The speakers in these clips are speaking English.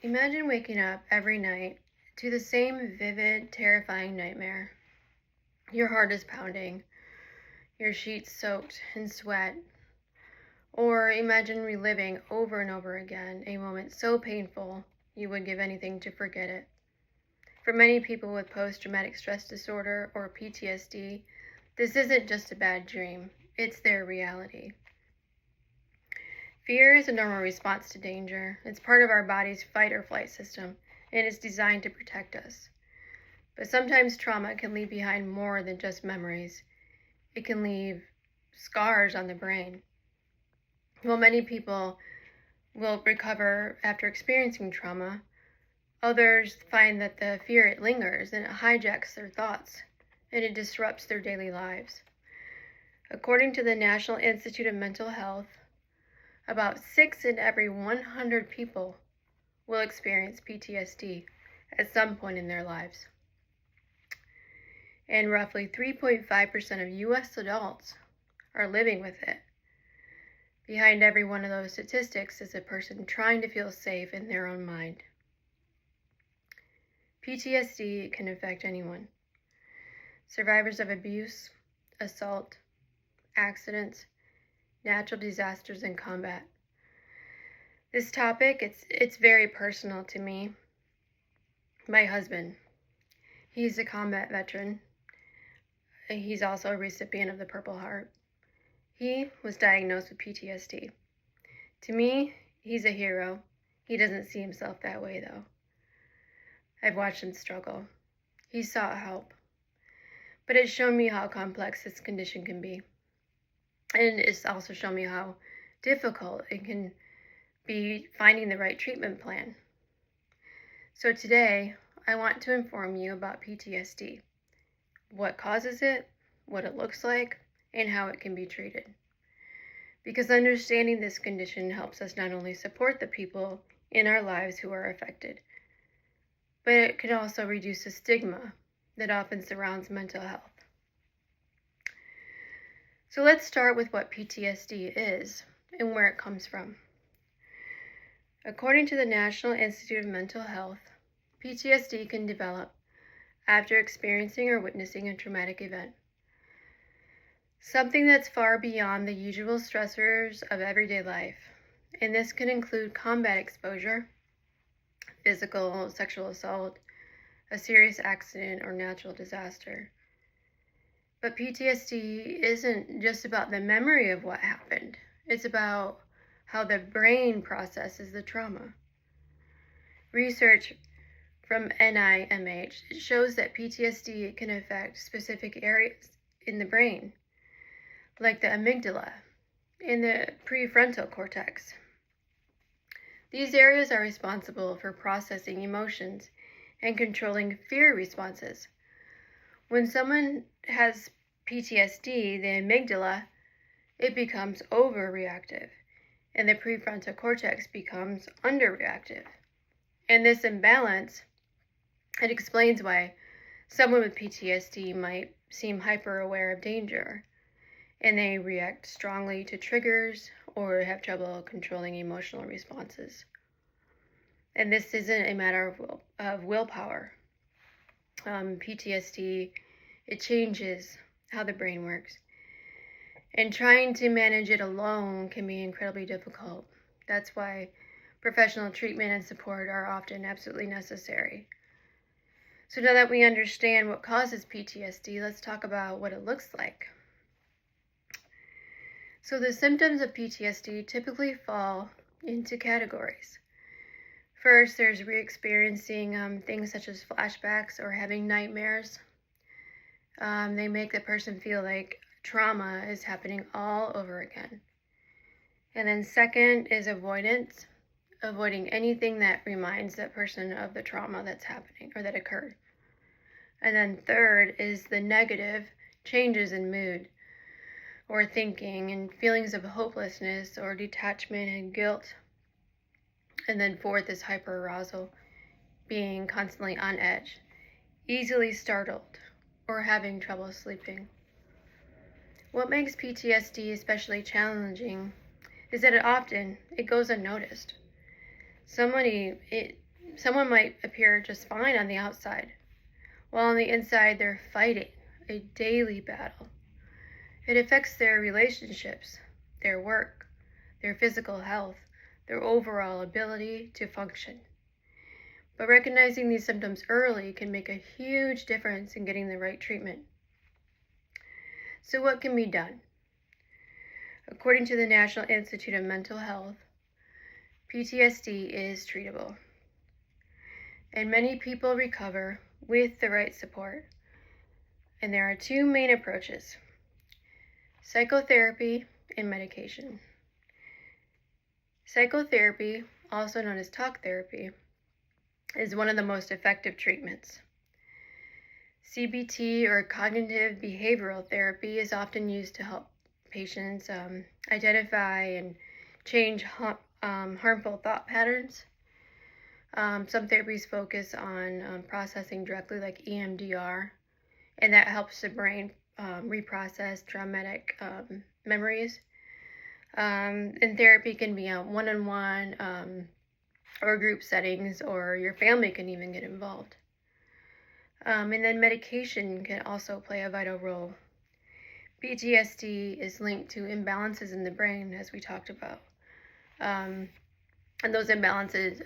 Imagine waking up every night to the same vivid, terrifying nightmare. Your heart is pounding, your sheets soaked in sweat. Or imagine reliving over and over again a moment so painful you would give anything to forget it. For many people with post-traumatic stress disorder or PTSD, this isn't just a bad dream, it's their reality. Fear is a normal response to danger. It's part of our body's fight or flight system, and it's designed to protect us. But sometimes trauma can leave behind more than just memories. It can leave scars on the brain. While many people will recover after experiencing trauma, others find that the fear, it lingers and it hijacks their thoughts and it disrupts their daily lives. According to the National Institute of Mental Health, about 6 in every 100 people will experience PTSD at some point in their lives. And roughly 3.5% of U.S. adults are living with it. Behind every one of those statistics is a person trying to feel safe in their own mind. PTSD can affect anyone. Survivors of abuse, assault, accidents, natural disasters, and combat. This topic, it's very personal to me. My husband, he's a combat veteran. He's also a recipient of the Purple Heart. He was diagnosed with PTSD. To me, he's a hero. He doesn't see himself that way, though. I've watched him struggle. He sought help. But it's shown me how complex this condition can be. And it's also shown me how difficult it can be finding the right treatment plan. So today, I want to inform you about PTSD, what causes it, what it looks like, and how it can be treated. Because understanding this condition helps us not only support the people in our lives who are affected, but it can also reduce the stigma that often surrounds mental health. So let's start with what PTSD is and where it comes from. According to the National Institute of Mental Health, PTSD can develop after experiencing or witnessing a traumatic event. Something that's far beyond the usual stressors of everyday life. And this can include combat exposure, physical, sexual assault, a serious accident, or natural disaster. But PTSD isn't just about the memory of what happened. It's about how the brain processes the trauma. Research from NIMH shows that PTSD can affect specific areas in the brain, like the amygdala and the prefrontal cortex. These areas are responsible for processing emotions and controlling fear responses. When someone has PTSD, the amygdala, it becomes overreactive, and the prefrontal cortex becomes underreactive. And this imbalance, it explains why someone with PTSD might seem hyper-aware of danger, and they react strongly to triggers or have trouble controlling emotional responses. And this isn't a matter of willpower. PTSD, it changes how the brain works. And trying to manage it alone can be incredibly difficult. That's why professional treatment and support are often absolutely necessary. So now that we understand what causes PTSD, let's talk about what it looks like. So the symptoms of PTSD typically fall into categories. First, there's re-experiencing things such as flashbacks or having nightmares. They make the person feel like trauma is happening all over again. And then second is avoidance, avoiding anything that reminds that person of the trauma that's happening or that occurred. And then third is the negative changes in mood or thinking and feelings of hopelessness or detachment and guilt. And then fourth is hyperarousal, being constantly on edge, easily startled, or having trouble sleeping. What makes PTSD especially challenging is that it goes unnoticed. Someone might appear just fine on the outside, while on the inside they're fighting a daily battle. It affects their relationships, their work, their physical health, their overall ability to function. But recognizing these symptoms early can make a huge difference in getting the right treatment. So what can be done? According to the National Institute of Mental Health, PTSD is treatable, and many people recover with the right support. And there are two main approaches: psychotherapy and medication. Psychotherapy, also known as talk therapy, is one of the most effective treatments. CBT, or cognitive behavioral therapy, is often used to help patients identify and change harmful thought patterns. Some therapies focus on processing directly, like EMDR, and that helps the brain reprocess traumatic memories. And therapy can be a one-on-one or group settings, or your family can even get involved. And then medication can also play a vital role. PTSD is linked to imbalances in the brain, as we talked about. And those imbalances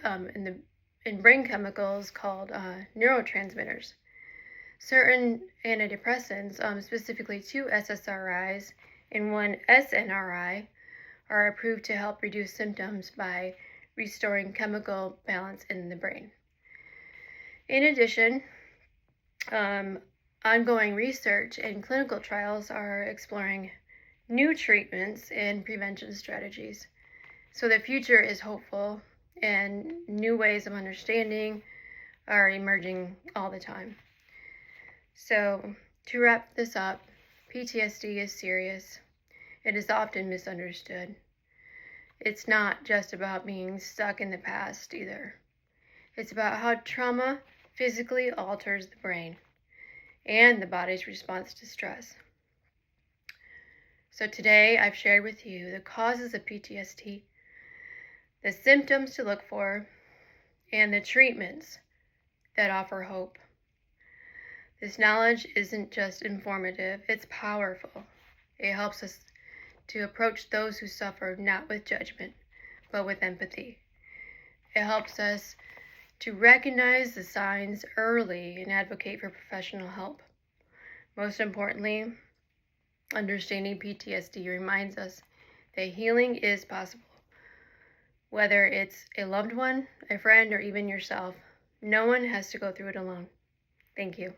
in brain chemicals called neurotransmitters. Certain antidepressants, specifically 2 SSRIs and 1 SNRI, are approved to help reduce symptoms by restoring chemical balance in the brain. In addition, ongoing research and clinical trials are exploring new treatments and prevention strategies. So the future is hopeful, and new ways of understanding are emerging all the time. So to wrap this up, PTSD is serious. It is often misunderstood. It's not just about being stuck in the past either. It's about how trauma physically alters the brain and the body's response to stress. So today I've shared with you the causes of PTSD, the symptoms to look for, and the treatments that offer hope. This knowledge isn't just informative, it's powerful. It helps us to approach those who suffer not with judgment, but with empathy. It helps us to recognize the signs early and advocate for professional help. Most importantly, understanding PTSD reminds us that healing is possible. Whether it's a loved one, a friend, or even yourself, no one has to go through it alone. Thank you.